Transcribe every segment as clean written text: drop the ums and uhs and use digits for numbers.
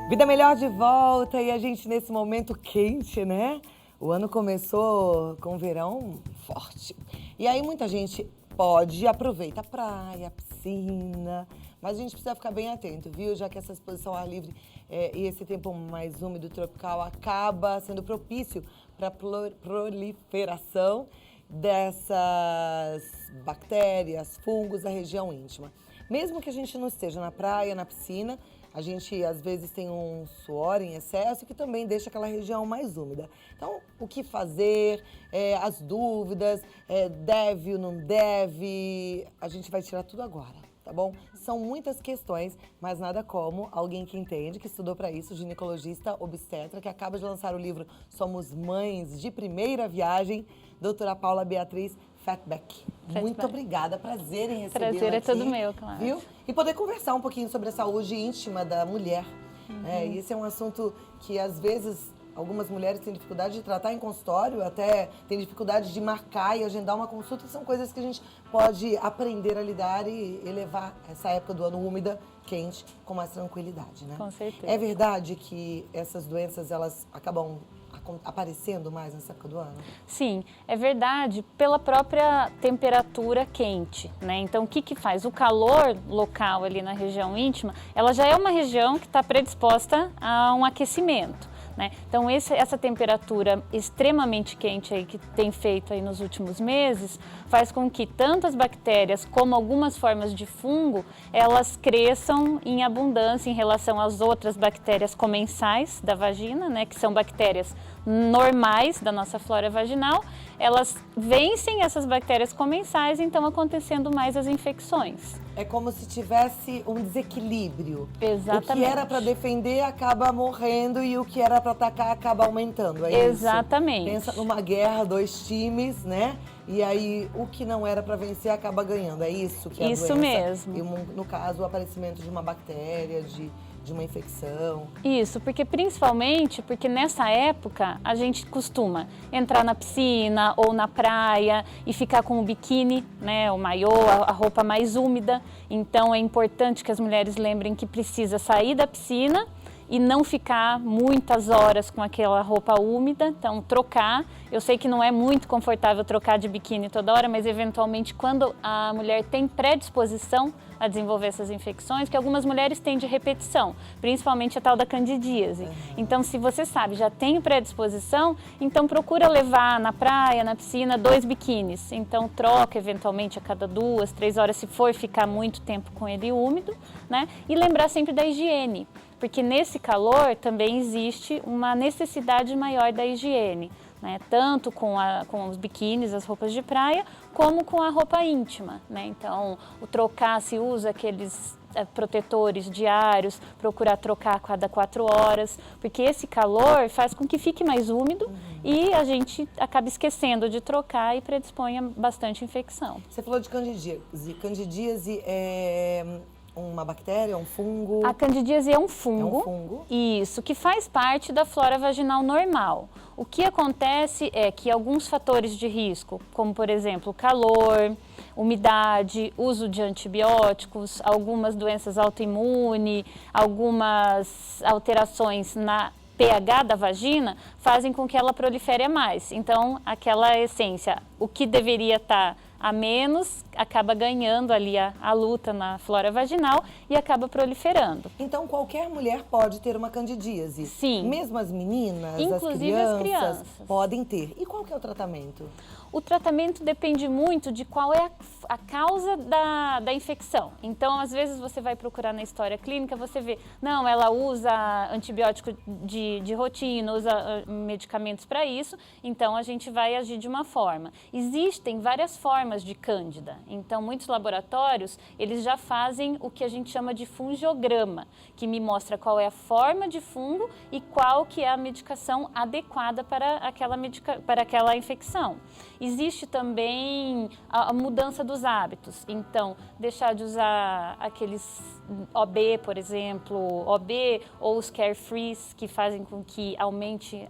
Vida Melhor de volta e a gente nesse momento quente, né? O ano começou com verão forte. E aí muita gente aproveita a praia, a piscina, mas a gente precisa ficar bem atento, viu? Já que essa exposição ao ar livre e esse tempo mais úmido tropical acaba sendo propício para a proliferação dessas bactérias, fungos da região íntima. Mesmo que a gente não esteja na praia, na piscina, a gente às vezes tem um suor em excesso que também deixa aquela região mais úmida. Então, o que fazer, as dúvidas, deve ou não deve, a gente vai tirar tudo agora, tá bom? São muitas questões, mas nada como alguém que entende, que estudou para isso, ginecologista, obstetra, que acaba de lançar o livro Somos Mães de Primeira Viagem, doutora Paula Beatriz Fatback. Muito obrigada, prazer em recebê-la aqui. Prazer é todo meu, claro. Viu? E poder conversar um pouquinho sobre a saúde íntima da mulher. E esse é um assunto que, às vezes, algumas mulheres têm dificuldade de tratar em consultório, até têm dificuldade de marcar e agendar uma consulta. São coisas que a gente pode aprender a lidar e levar essa época do ano úmida, quente, com mais tranquilidade, né? Com certeza. É verdade que essas doenças, elas acabam aparecendo mais nessa época do ano? Sim, é verdade, pela própria temperatura quente, né? Então, o que faz? O calor local ali na região íntima, ela já é uma região que está predisposta a um aquecimento, né? Então, essa temperatura extremamente quente aí que tem feito aí nos últimos meses, faz com que tanto as bactérias como algumas formas de fungo, elas cresçam em abundância em relação às outras bactérias comensais da vagina, né? Que são bactérias normais da nossa flora vaginal, elas vencem essas bactérias comensais, então acontecendo mais as infecções. É como se tivesse um desequilíbrio. Exatamente. O que era para defender acaba morrendo e o que era para atacar acaba aumentando, é Exatamente. isso? Pensa numa guerra, dois times, né? E aí o que não era para vencer acaba ganhando, é isso que é a doença? Isso mesmo. E no caso, o aparecimento de uma bactéria, de uma infecção. Isso, porque nessa época a gente costuma entrar na piscina ou na praia e ficar com o biquíni, né, o maiô, a roupa mais úmida. Então é importante que as mulheres lembrem que precisa sair da piscina e não ficar muitas horas com aquela roupa úmida, então trocar. Eu sei que não é muito confortável trocar de biquíni toda hora, mas eventualmente quando a mulher tem predisposição a desenvolver essas infecções, que algumas mulheres têm de repetição, principalmente a tal da candidíase. Então, se você sabe, já tem predisposição, então procura levar na praia, na piscina, 2 biquínis. Então, troca eventualmente a cada 2, 3 horas, se for ficar muito tempo com ele úmido, né? E lembrar sempre da higiene, porque nesse calor também existe uma necessidade maior da higiene, né? Tanto com os biquínis, as roupas de praia, como com a roupa íntima, né? Então, o trocar, se usa aqueles protetores diários, procurar trocar a cada 4 horas, porque esse calor faz com que fique mais úmido e a gente acaba esquecendo de trocar e predispõe a bastante infecção. Você falou de candidíase. Candidíase é uma bactéria, um fungo? A candidíase é um fungo. É um fungo. Isso, que faz parte da flora vaginal normal. O que acontece é que alguns fatores de risco, como por exemplo calor, umidade, uso de antibióticos, algumas doenças autoimunes, algumas alterações na pH da vagina, fazem com que ela prolifere mais. Então, aquela essência, o que deveria estar a menos, acaba ganhando ali a luta na flora vaginal e acaba proliferando. Então, qualquer mulher pode ter uma candidíase? Sim. Mesmo as meninas, inclusive as crianças podem ter. E qual que é o tratamento? O tratamento depende muito de qual é a causa da infecção. Então, às vezes você vai procurar na história clínica, você vê, não, ela usa antibiótico de rotina, usa medicamentos para isso, então a gente vai agir de uma forma. Existem várias formas de cândida, então muitos laboratórios, eles já fazem o que a gente chama de fungiograma, que me mostra qual é a forma de fungo e qual que é a medicação adequada para aquela infecção. Existe também a mudança dos hábitos, então deixar de usar aqueles OB, por exemplo, OB ou os Carefrees, que fazem com que aumente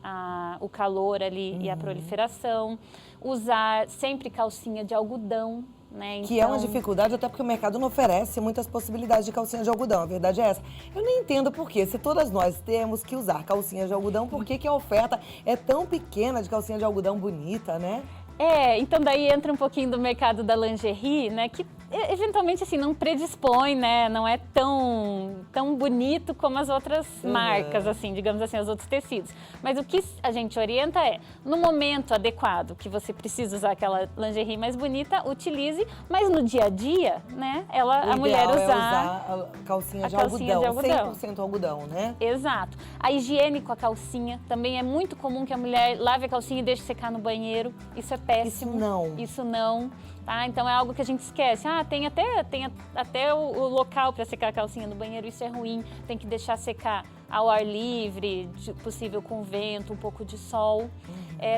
o calor ali e a proliferação. Usar sempre calcinha de algodão, né? Que é uma Então, dificuldade até porque o mercado não oferece muitas possibilidades de calcinha de algodão, a verdade é essa. Eu nem entendo por quê, se todas nós temos que usar calcinha de algodão, por que que a oferta é tão pequena de calcinha de algodão bonita, né? então daí entra um pouquinho do mercado da lingerie, né, que eventualmente assim não predispõe, né, não é tão bonito como as outras marcas, assim, digamos assim, os outros tecidos. Mas o que a gente orienta é, no momento adequado que você precisa usar aquela lingerie mais bonita, utilize, mas no dia a dia, né, a mulher ideal usar é usar a calcinha de calcinha algodão, de algodão. 100% algodão, né? Exato. A higiene com a calcinha, também é muito comum que a mulher lave a calcinha e deixe secar no banheiro. Isso é péssimo. Isso não. Tá? Então é algo que a gente esquece. Tem até o local para secar a calcinha no banheiro, isso é ruim. Tem que deixar secar ao ar livre, possível com vento, um pouco de sol.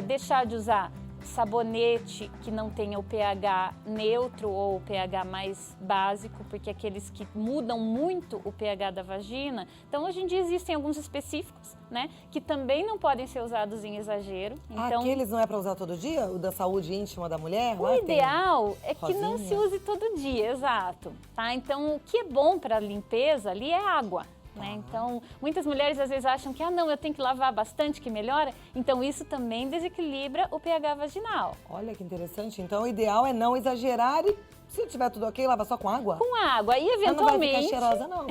Deixar de usar sabonete que não tenha o pH neutro ou o pH mais básico, porque aqueles que mudam muito o pH da vagina. Então, hoje em dia existem alguns específicos, né, que também não podem ser usados em exagero. Então, aqueles não é para usar todo dia? O da saúde íntima da mulher? O ideal é que não rosinha. se use todo dia, exato. Tá? Então, o que é bom para a limpeza ali é água. Né? Então, muitas mulheres às vezes acham que, não, eu tenho que lavar bastante que melhora. Então, isso também desequilibra o pH vaginal. Olha que interessante. Então, o ideal é não exagerar e, se tiver tudo ok, lava só com água? Com água. E eventualmente... Ela não vai ficar cheirosa, não.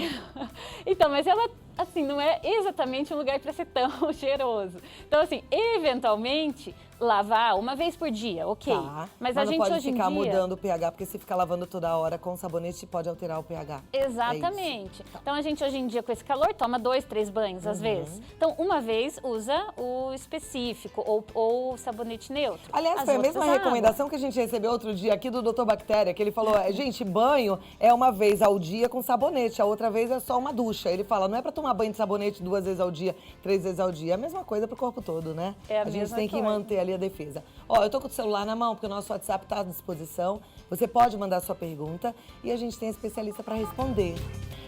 Então, mas ela, assim, não é exatamente um lugar para ser tão cheiroso. Então, assim, eventualmente, lavar uma vez por dia, ok. Tá. Mas a gente não pode hoje em ficar dia... mudando o pH, porque se ficar lavando toda hora com sabonete, pode alterar o pH. Exatamente. Então, a gente hoje em dia, com esse calor, toma 2, 3 banhos, às vezes. Então, uma vez, usa o específico ou o sabonete neutro. Aliás, As foi a outras, mesma recomendação que a gente recebeu outro dia aqui do Dr. Bactéria, que ele falou, gente, banho é uma vez ao dia com sabonete, a outra vez é só uma ducha. Ele fala, não é pra tomar banho de sabonete 2 vezes ao dia, 3 vezes ao dia. É a mesma coisa pro corpo todo, né? É a gente mesma tem que coisa. manter ali a defesa. Eu tô com o celular na mão, porque o nosso WhatsApp tá à disposição. Você pode mandar sua pergunta e a gente tem especialista para responder.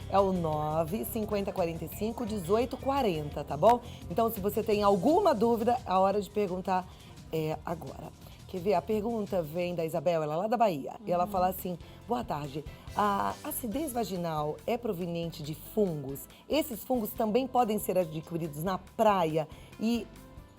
É o 950451840, tá bom? Então, se você tem alguma dúvida, a hora de perguntar é agora. Quer ver? A pergunta vem da Isabel, ela é lá da Bahia. E ela fala assim, boa tarde, a acidez vaginal é proveniente de fungos? Esses fungos também podem ser adquiridos na praia? E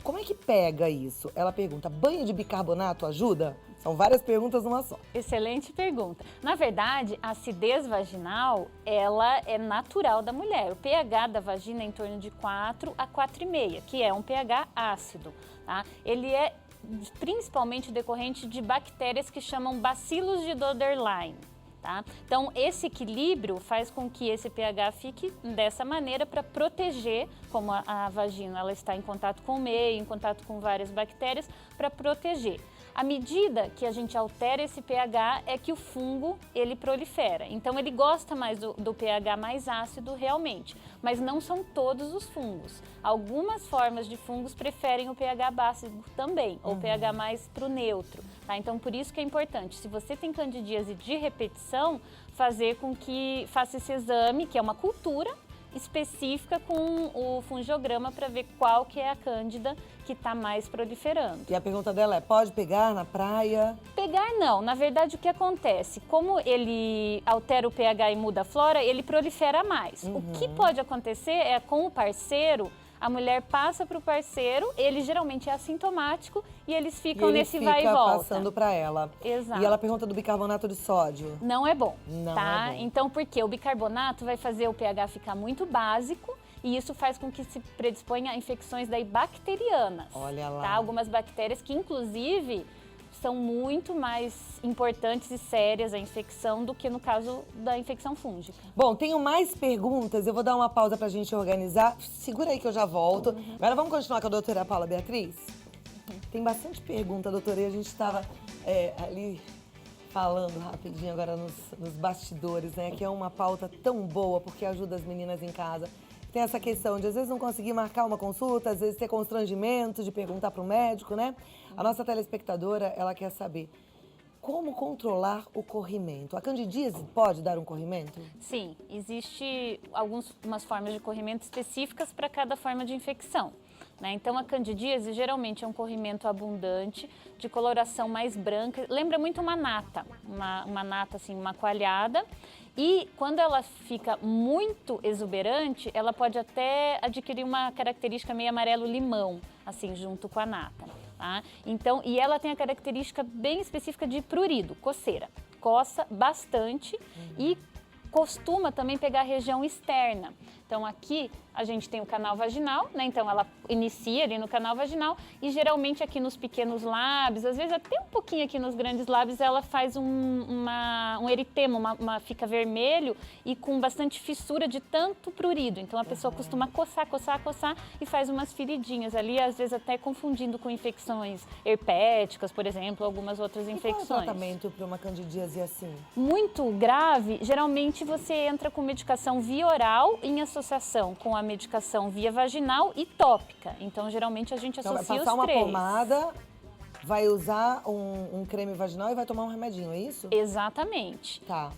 como é que pega isso? Ela pergunta, banho de bicarbonato ajuda? São várias perguntas numa só. Excelente pergunta. Na verdade, a acidez vaginal, ela é natural da mulher. O pH da vagina é em torno de 4 a 4,5, que é um pH ácido, tá? Ele é principalmente decorrente de bactérias que chamam bacilos de Doederlein. Tá? Então, esse equilíbrio faz com que esse pH fique dessa maneira para proteger, como a vagina ela está em contato com o meio, em contato com várias bactérias, para proteger. À medida que a gente altera esse pH, é que o fungo ele prolifera. Então, ele gosta mais do pH mais ácido realmente, mas não são todos os fungos. Algumas formas de fungos preferem o pH básico também, ou pH mais para o neutro. Tá? Então, por isso que é importante, se você tem candidíase de repetição, fazer com que faça esse exame, que é uma cultura específica com o fungiograma para ver qual que é a cândida que está mais proliferando. E a pergunta dela é, pode pegar na praia? Pegar não, na verdade o que acontece? Como ele altera o pH e muda a flora, ele prolifera mais. O que pode acontecer é com o parceiro, a mulher passa para o parceiro, ele geralmente é assintomático e eles ficam nesse vai e volta. Passando para ela. Exato. E ela pergunta do bicarbonato de sódio. Não é bom, Não tá? é bom. Então, porque o bicarbonato vai fazer o pH ficar muito básico e isso faz com que se predisponha a infecções daí bacterianas. Olha lá. Tá? Algumas bactérias que, inclusive, são muito mais importantes e sérias a infecção do que no caso da infecção fúngica. Bom, tenho mais perguntas, eu vou dar uma pausa pra gente organizar. Segura aí que eu já volto. Agora vamos continuar com a doutora Paula Beatriz? Tem bastante pergunta, doutora, e a gente estava ali falando rapidinho agora nos bastidores, né? Que é uma pauta tão boa, porque ajuda as meninas em casa. Tem essa questão de, às vezes, não conseguir marcar uma consulta, às vezes ter constrangimento de perguntar para o médico, né? A nossa telespectadora, ela quer saber, como controlar o corrimento? A candidíase pode dar um corrimento? Sim, existe algumas formas de corrimento específicas para cada forma de infecção. Né? Então, a candidíase geralmente é um corrimento abundante, de coloração mais branca, lembra muito uma nata, uma nata assim, uma coalhada. E quando ela fica muito exuberante, ela pode até adquirir uma característica meio amarelo-limão, assim, junto com a nata. Tá? Então, e ela tem a característica bem específica de prurido, coceira. Coça bastante e costuma também pegar a região externa. Então aqui a gente tem o canal vaginal, né? Então ela inicia ali no canal vaginal e geralmente aqui nos pequenos lábios, às vezes até um pouquinho aqui nos grandes lábios, ela faz um eritema, fica vermelho e com bastante fissura de tanto prurido. Então a pessoa costuma coçar e faz umas feridinhas ali, às vezes até confundindo com infecções herpéticas, por exemplo, algumas outras infecções. Qual é o tratamento para uma candidíase assim? Muito grave, geralmente você entra com medicação via oral em associação com a medicação via vaginal e tópica. Então, geralmente, a gente associa os três. Vai passar uma pomada, vai usar um creme vaginal e vai tomar um remedinho, é isso? Exatamente. Tá.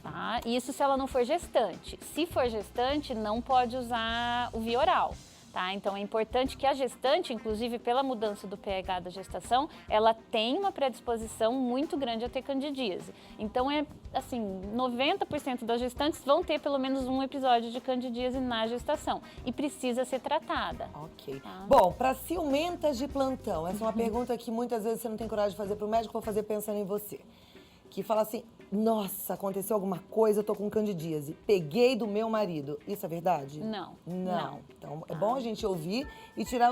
Isso se ela não for gestante. Se for gestante, não pode usar o via oral. Tá? Então, é importante que a gestante, inclusive pela mudança do pH da gestação, ela tem uma predisposição muito grande a ter candidíase. Então, assim, 90% das gestantes vão ter pelo menos um episódio de candidíase na gestação e precisa ser tratada. Ok. Tá? Bom, para ciumentas de plantão, essa é uma pergunta que muitas vezes você não tem coragem de fazer para o médico, vou fazer pensando em você. Que fala assim, nossa, aconteceu alguma coisa, eu tô com candidíase, peguei do meu marido. Isso é verdade? Não. Então, é bom a gente ouvir e tirar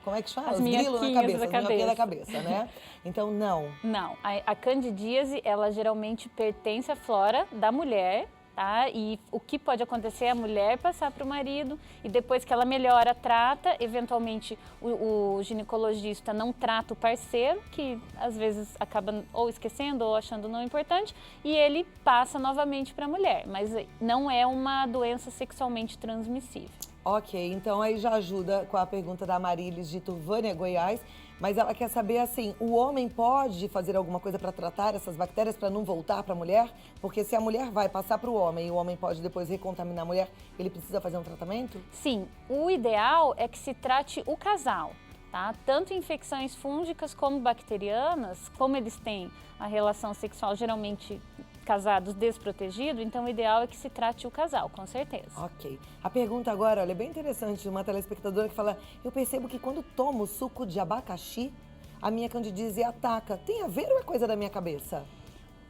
como é que chama? As Os grilos na cabeça, as minhoquinhas da cabeça, né? Então, não. Não, a candidíase, ela geralmente pertence à flora da mulher, tá? E o que pode acontecer é a mulher passar para o marido e depois que ela melhora, trata. Eventualmente, o ginecologista não trata o parceiro, que às vezes acaba ou esquecendo ou achando não importante, e ele passa novamente para a mulher. Mas não é uma doença sexualmente transmissível. Ok, então aí já ajuda com a pergunta da Marilis de Turvânia, Goiás, mas ela quer saber assim, o homem pode fazer alguma coisa para tratar essas bactérias para não voltar para a mulher? Porque se a mulher vai passar para o homem e o homem pode depois recontaminar a mulher, ele precisa fazer um tratamento? Sim, o ideal é que se trate o casal. Tá? Tanto infecções fúngicas como bacterianas, como eles têm a relação sexual geralmente casados desprotegidos, então o ideal é que se trate o casal, com certeza. Ok. A pergunta agora, olha, é bem interessante, uma telespectadora que fala, eu percebo que quando tomo suco de abacaxi, a minha candidíase ataca. Tem a ver ou é coisa da minha cabeça?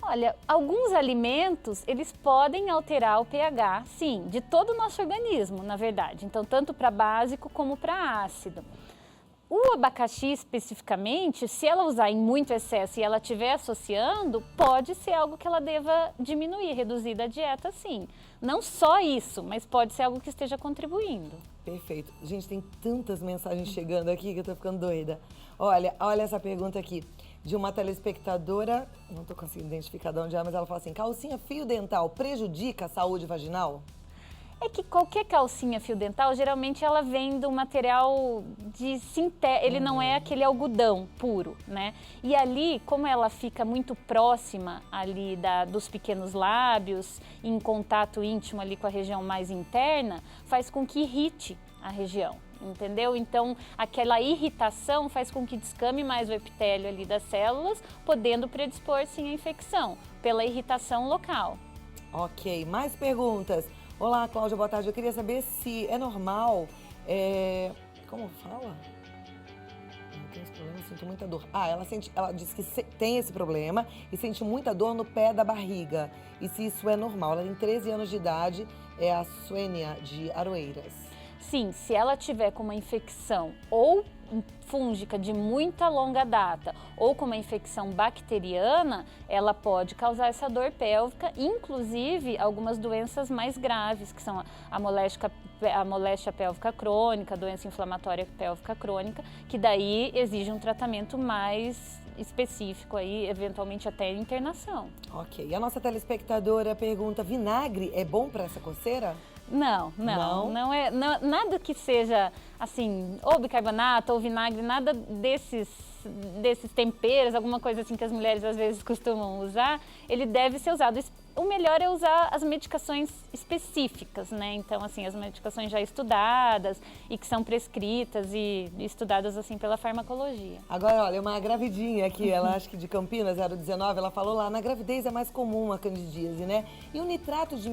Olha, alguns alimentos, eles podem alterar o pH, sim, de todo o nosso organismo, na verdade. Então, tanto para básico como para ácido. O abacaxi, especificamente, se ela usar em muito excesso e ela estiver associando, pode ser algo que ela deva diminuir, reduzir da dieta, sim. Não só isso, mas pode ser algo que esteja contribuindo. Perfeito. Gente, tem tantas mensagens chegando aqui que eu tô ficando doida. Olha essa pergunta aqui, de uma telespectadora, não tô conseguindo identificar de onde é, mas ela fala assim, calcinha fio dental prejudica a saúde vaginal? É que qualquer calcinha fio dental, geralmente ela vem do material de sintético, ele não é aquele algodão puro, né? E ali, como ela fica muito próxima ali dos pequenos lábios, em contato íntimo ali com a região mais interna, faz com que irrite a região, entendeu? Então, aquela irritação faz com que descame mais o epitélio ali das células, podendo predispor sim a infecção, pela irritação local. Ok, mais perguntas. Olá, Cláudia, boa tarde. Eu queria saber se é normal, como fala? Não tenho esse problema, eu sinto muita dor. Ela disse que tem esse problema e sente muita dor no pé da barriga. E se isso é normal. Ela tem 13 anos de idade, é a Suênia de Aroeiras. Sim, se ela tiver com uma infecção ou fúngica de muita longa data ou com uma infecção bacteriana, ela pode causar essa dor pélvica, inclusive algumas doenças mais graves, que são a moléstia pélvica crônica, a doença inflamatória pélvica crônica, que daí exige um tratamento mais específico aí, eventualmente até internação. Ok, e a nossa telespectadora pergunta, vinagre é bom para essa coceira? Não é nada que seja assim, ou bicarbonato ou vinagre, nada desses temperos, alguma coisa assim que as mulheres às vezes costumam usar, ele deve ser usado. O melhor é usar as medicações específicas, né? Então, assim, as medicações já estudadas e que são prescritas e estudadas, assim, pela farmacologia. Agora, olha, uma gravidinha aqui, ela acho que de Campinas, 019, ela falou lá, na gravidez é mais comum a candidíase, né? E o nitrato de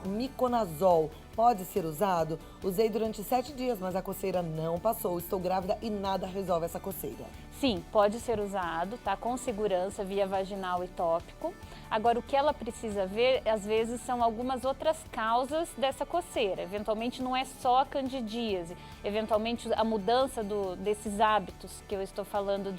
miconazol pode ser usado? Usei durante 7 dias, mas a coceira não passou. Estou grávida e nada resolve essa coceira. Sim, pode ser usado, tá? Com segurança, via vaginal e tópico. Agora, o que ela precisa ver, às vezes, são algumas outras causas dessa coceira. Eventualmente, não é só a candidíase. Eventualmente, a mudança desses hábitos que eu estou falando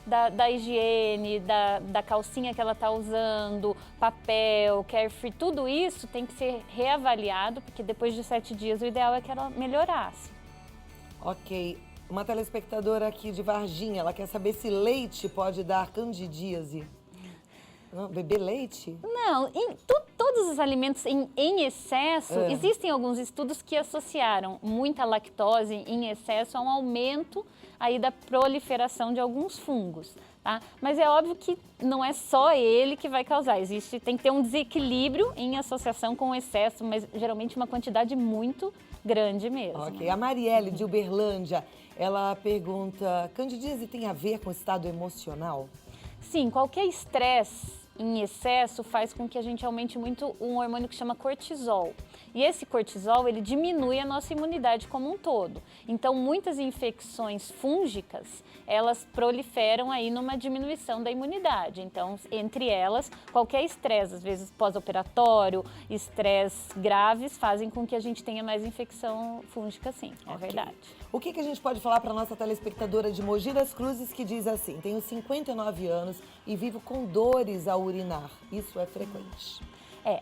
da higiene, da calcinha que ela está usando, papel, carefree, tudo isso tem que ser reavaliado, porque depois de 7 dias o ideal é que ela melhorasse. Ok. Uma telespectadora aqui de Varginha, ela quer saber se leite pode dar candidíase. Não, beber leite? Não, todos os alimentos em excesso, existem alguns estudos que associaram muita lactose em excesso a um aumento aí da proliferação de alguns fungos, tá? Mas é óbvio que não é só ele que vai causar, tem que ter um desequilíbrio em associação com o excesso, mas geralmente uma quantidade muito grande mesmo. Ok, a Marielle de Uberlândia, ela pergunta, candidíase tem a ver com o estado emocional? Sim, qualquer estresse em excesso faz com que a gente aumente muito um hormônio que chama cortisol. E esse cortisol, ele diminui a nossa imunidade como um todo. Então, muitas infecções fúngicas, elas proliferam aí numa diminuição da imunidade. Então, entre elas, qualquer estresse, às vezes pós-operatório, estresse graves, fazem com que a gente tenha mais infecção fúngica, sim, é verdade. O que a gente pode falar para a nossa telespectadora de Mogi das Cruzes que diz assim, tenho 59 anos e vivo com dores ao urinar, isso é frequente?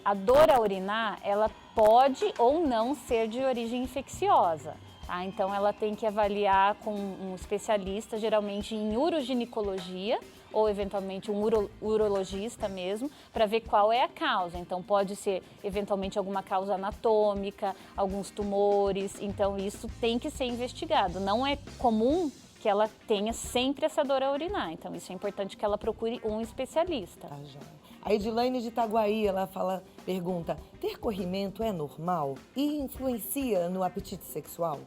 A dor ao urinar, ela pode ou não ser de origem infecciosa, tá? Então ela tem que avaliar com um especialista, geralmente em uroginecologia, ou eventualmente um urologista mesmo, para ver qual é a causa. Então pode ser eventualmente alguma causa anatômica, alguns tumores, então isso tem que ser investigado. Não é comum que ela tenha sempre essa dor a urinar, então isso é importante que ela procure um especialista. Tá, já. A Edilaine de Itaguaí, ela pergunta, ter corrimento é normal e influencia no apetite sexual?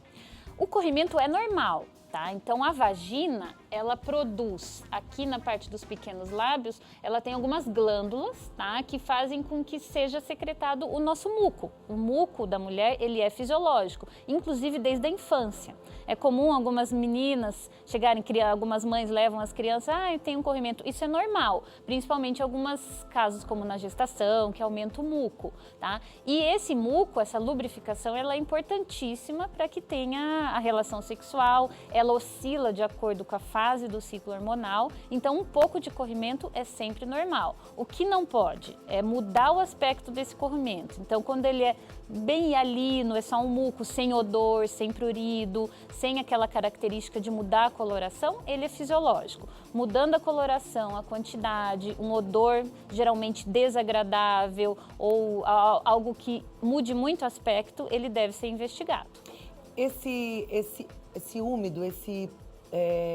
O corrimento é normal, tá? Então a vagina, ela produz, aqui na parte dos pequenos lábios, ela tem algumas glândulas, tá? Que fazem com que seja secretado o nosso muco. O muco da mulher, ele é fisiológico, inclusive desde a infância. É comum algumas meninas chegarem, algumas mães levam as crianças, tem um corrimento. Isso é normal, principalmente em alguns casos como na gestação, que aumenta o muco, tá? E esse muco, essa lubrificação, ela é importantíssima para que tenha a relação sexual, ela oscila de acordo com a fase do ciclo hormonal, então um pouco de corrimento é sempre normal. O que não pode é mudar o aspecto desse corrimento. Então, quando ele é bem hialino, é só um muco, sem odor, sem prurido, sem aquela característica de mudar a coloração, ele é fisiológico. Mudando a coloração, a quantidade, um odor geralmente desagradável ou algo que mude muito o aspecto, ele deve ser investigado. Esse úmido, esse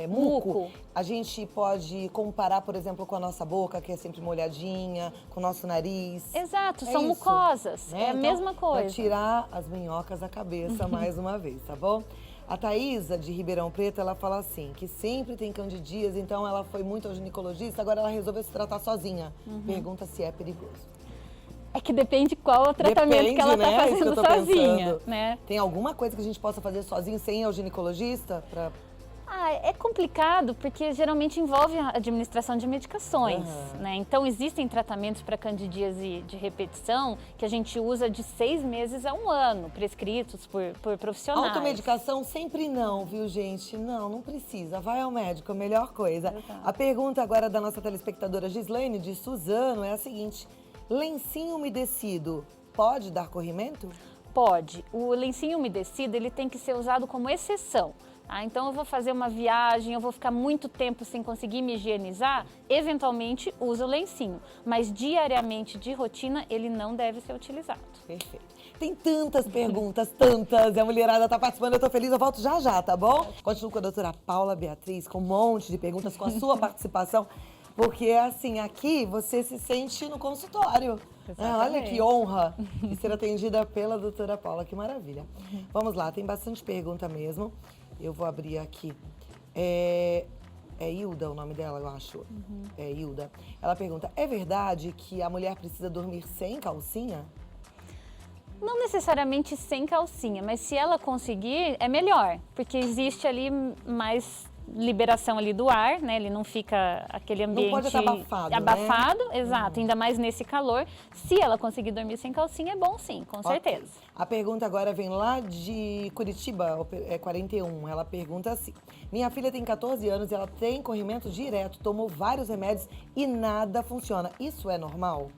muco, a gente pode comparar, por exemplo, com a nossa boca, que é sempre molhadinha, com o nosso nariz. Exato, são mucosas, né? É a mesma coisa. Para tirar as minhocas da cabeça mais uma vez, tá bom? A Thaísa, de Ribeirão Preto, ela fala assim, que sempre tem candidíase, então ela foi muito ao ginecologista, agora ela resolveu se tratar sozinha. Pergunta se é perigoso. É que depende qual é o tratamento que ela está fazendo sozinha, né? Tem alguma coisa que a gente possa fazer sozinho sem ir ao ginecologista? É complicado porque geralmente envolve a administração de medicações, né? Então existem tratamentos para candidíase de repetição que a gente usa de 6 meses a 1 ano, prescritos por profissionais. Automedicação sempre não, viu, gente? Não precisa. Vai ao médico, a melhor coisa. Exato. A pergunta agora da nossa telespectadora Gislaine, de Suzano, é a seguinte. Lencinho umedecido pode dar corrimento? Pode. O lencinho umedecido ele tem que ser usado como exceção. Então eu vou fazer uma viagem, eu vou ficar muito tempo sem conseguir me higienizar, eventualmente usa o lencinho, mas diariamente, de rotina, ele não deve ser utilizado. Perfeito. Tem tantas perguntas, tantas, e a mulherada tá participando, eu tô feliz, eu volto já já, tá bom? Continuo com a doutora Paula Beatriz, com um monte de perguntas, com a sua participação, porque assim, aqui você se sente no consultório. Olha que honra de ser atendida pela doutora Paula, que maravilha. Vamos lá, tem bastante pergunta mesmo. Eu vou abrir aqui. É Hilda o nome dela, eu acho. É Hilda. Ela pergunta, é verdade que a mulher precisa dormir sem calcinha? Não necessariamente sem calcinha, mas se ela conseguir, é melhor, porque existe ali mais liberação ali do ar, né? Ele não fica aquele ambiente... Não pode estar abafado, abafado, né? Exato, ainda mais nesse calor. Se ela conseguir dormir sem calcinha, é bom sim, com certeza. A pergunta agora vem lá de Curitiba, é 41. Ela pergunta assim, minha filha tem 14 anos e ela tem corrimento direto, tomou vários remédios e nada funciona. Isso é normal?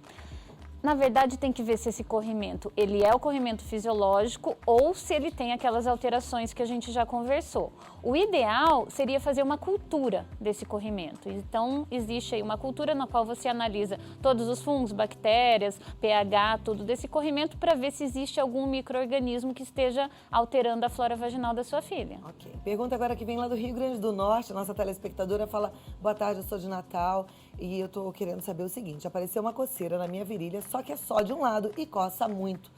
Na verdade, tem que ver se esse corrimento, ele é o corrimento fisiológico ou se ele tem aquelas alterações que a gente já conversou. O ideal seria fazer uma cultura desse corrimento. Então, existe aí uma cultura na qual você analisa todos os fungos, bactérias, pH, tudo desse corrimento para ver se existe algum micro-organismo que esteja alterando a flora vaginal da sua filha. Ok. Pergunta agora que vem lá do Rio Grande do Norte. A nossa telespectadora fala, boa tarde, eu sou de Natal e eu tô querendo saber o seguinte, apareceu uma coceira na minha virilha, só que é só de um lado e coça muito.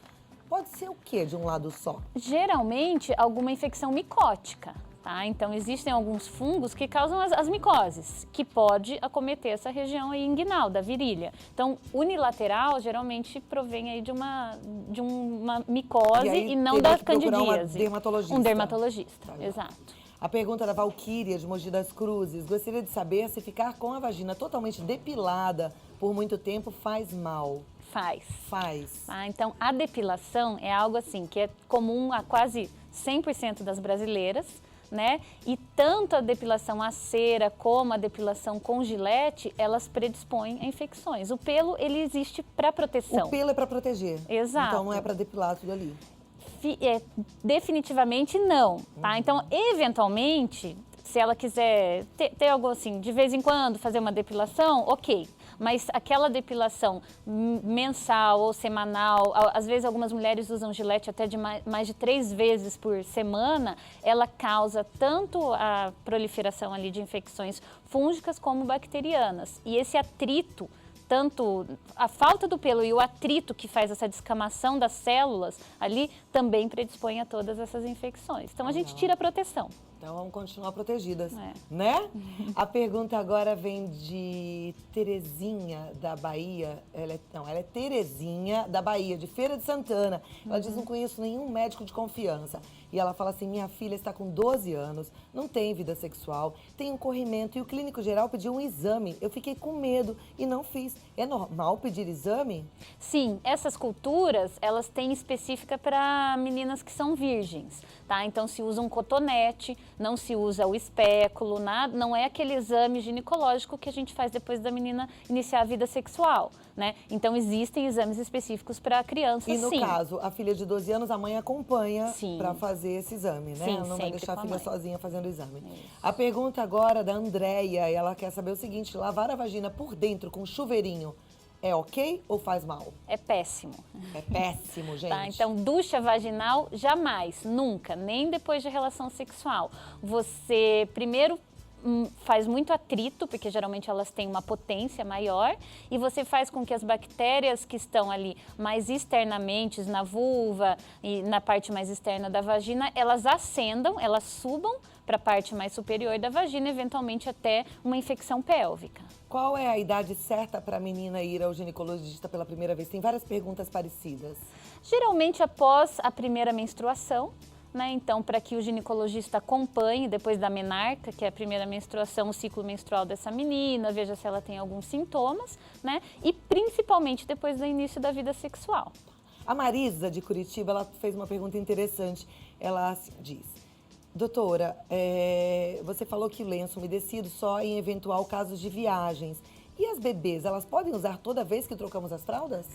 Pode ser o quê de um lado só? Geralmente, alguma infecção micótica. Tá? Então, existem alguns fungos que causam as micoses, que pode acometer essa região aí inguinal, da virilha. Então, unilateral, geralmente, provém aí de uma micose e não da candidíase. Um dermatologista. Um dermatologista, Tá, exato. A pergunta da Valquíria, de Mogi das Cruzes. Gostaria de saber se ficar com a vagina totalmente depilada por muito tempo faz mal. Faz. Então, a depilação é algo assim que é comum a quase 100% das brasileiras, né? E tanto a depilação a cera como a depilação com gilete, elas predispõem a infecções. O pelo, ele existe para proteção. O pelo é para proteger. Exato. Então não é para depilar tudo ali. Definitivamente não, tá? Então, eventualmente, se ela quiser ter algo assim, de vez em quando, fazer uma depilação, ok. Mas aquela depilação mensal ou semanal, às vezes algumas mulheres usam gilete até de mais de 3 vezes por semana, ela causa tanto a proliferação ali de infecções fúngicas como bacterianas. E esse atrito, tanto a falta do pelo e o atrito que faz essa descamação das células ali, também predispõe a todas essas infecções. Então, a gente tira a proteção. Então, vamos continuar protegidas, né? A pergunta agora vem de Terezinha, da Bahia. Ela é Terezinha, da Bahia, de Feira de Santana. Ela diz, não conheço nenhum médico de confiança. E ela fala assim, minha filha está com 12 anos, não tem vida sexual, tem um corrimento e o clínico geral pediu um exame. Eu fiquei com medo e não fiz. É normal pedir exame? Sim, essas culturas, elas têm específica para meninas que são virgens, tá? Então, se usa um cotonete, não se usa o espéculo, nada, não é aquele exame ginecológico que a gente faz depois da menina iniciar a vida sexual, né? Então, existem exames específicos para crianças, sim. E no caso, a filha de 12 anos, a mãe acompanha para fazer esse exame, né? Sim, não vai deixar a filha sozinha fazendo o exame. Isso. A pergunta agora da Andréia, ela quer saber o seguinte, lavar a vagina por dentro com chuveirinho é ok ou faz mal? É péssimo. É péssimo, gente. Tá? Então, ducha vaginal, jamais, nunca, nem depois de relação sexual. Você primeiro faz muito atrito, porque geralmente elas têm uma potência maior, e você faz com que as bactérias que estão ali mais externamente, na vulva e na parte mais externa da vagina, elas ascendam, elas subam para a parte mais superior da vagina, eventualmente até uma infecção pélvica. Qual é a idade certa para a menina ir ao ginecologista pela primeira vez? Tem várias perguntas parecidas. Geralmente após a primeira menstruação, né? Então, para que o ginecologista acompanhe depois da menarca, que é a primeira menstruação, o ciclo menstrual dessa menina, veja se ela tem alguns sintomas, né? E principalmente depois do início da vida sexual. A Marisa, de Curitiba, ela fez uma pergunta interessante. Ela diz, doutora, você falou que o lenço umedecido só em eventual casos de viagens. E as bebês, elas podem usar toda vez que trocamos as fraldas?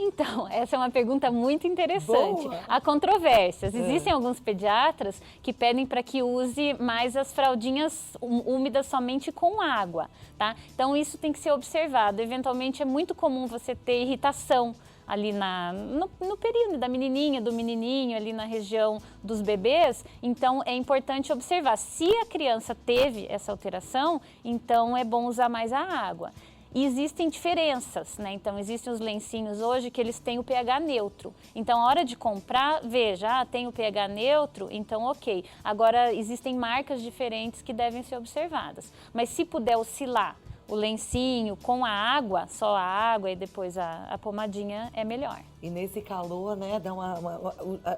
Então, essa é uma pergunta muito interessante. Boa. Há controvérsias. Existem alguns pediatras que pedem para que use mais as fraldinhas úmidas somente com água, tá? Então, isso tem que ser observado. Eventualmente, é muito comum você ter irritação ali no período da menininha, do menininho, ali na região dos bebês. Então, é importante observar. Se a criança teve essa alteração, então é bom usar mais a água. E existem diferenças, né? Então, existem os lencinhos hoje que eles têm o pH neutro. Então, a hora de comprar, veja, tem o pH neutro, então ok. Agora, existem marcas diferentes que devem ser observadas. Mas se puder oscilar o lencinho com a água, só a água e depois a pomadinha, é melhor. E nesse calor, né, dá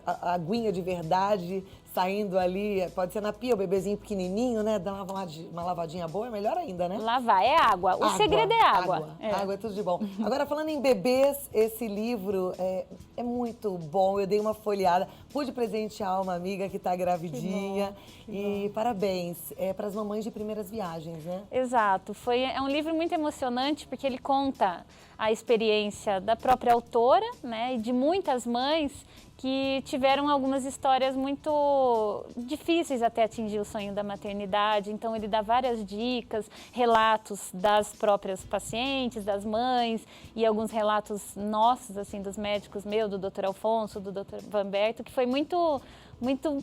a aguinha de verdade saindo ali, pode ser na pia, o bebezinho pequenininho, né, dá uma lavadinha boa, é melhor ainda, né? Lavar, é água. O segredo é água. Água é tudo de bom. Agora, falando em bebês, esse livro é muito bom, eu dei uma folheada, pude presentear uma amiga que está gravidinha. E parabéns, para as mamães de primeiras viagens, né? Exato, é um livro muito emocionante porque ele conta a experiência da própria autora, né, e de muitas mães que tiveram algumas histórias muito difíceis até atingir o sonho da maternidade. Então ele dá várias dicas, relatos das próprias pacientes, das mães e alguns relatos nossos, assim, dos médicos, do Dr. Alfonso, do Dr. Vanberto, que foi muito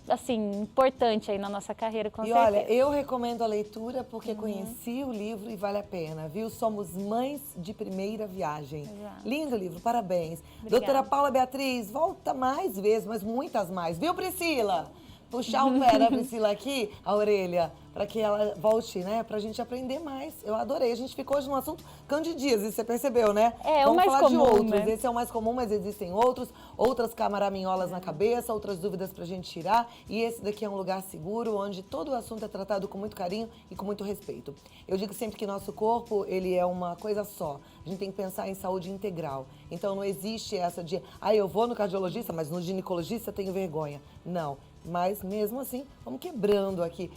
assim, importante aí na nossa carreira, com certeza. E olha, eu recomendo a leitura porque conheci o livro e vale a pena, viu? Somos Mães de Primeira Viagem. Exato. Lindo livro, parabéns. Obrigada. Doutora Paula Beatriz, volta mais vezes, mas muitas mais. Viu, Priscila? Puxar o pé da Priscila aqui, a orelha, para que ela volte, né? Pra gente aprender mais. Eu adorei. A gente ficou hoje no assunto candidíase, você percebeu, né? É Vamos o mais falar comum, de outros. né? Esse é o mais comum, mas existem outros. Outras camaraminholas na cabeça, outras dúvidas pra gente tirar. E esse daqui é um lugar seguro, onde todo o assunto é tratado com muito carinho e com muito respeito. Eu digo sempre que nosso corpo, ele é uma coisa só. A gente tem que pensar em saúde integral. Então não existe essa de, eu vou no cardiologista, mas no ginecologista eu tenho vergonha. Não. Mas, mesmo assim, vamos quebrando aqui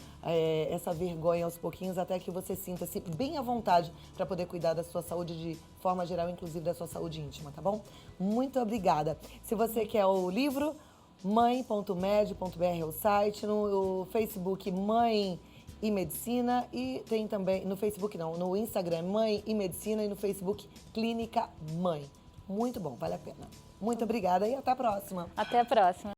essa vergonha aos pouquinhos até que você sinta-se bem à vontade para poder cuidar da sua saúde de forma geral, inclusive da sua saúde íntima, tá bom? Muito obrigada. Se você quer o livro, mãe.med.br é o site, no Facebook Mãe e Medicina e tem também, no Facebook não, no Instagram Mãe e Medicina e no Facebook Clínica Mãe. Muito bom, vale a pena. Muito obrigada e até a próxima. Até a próxima.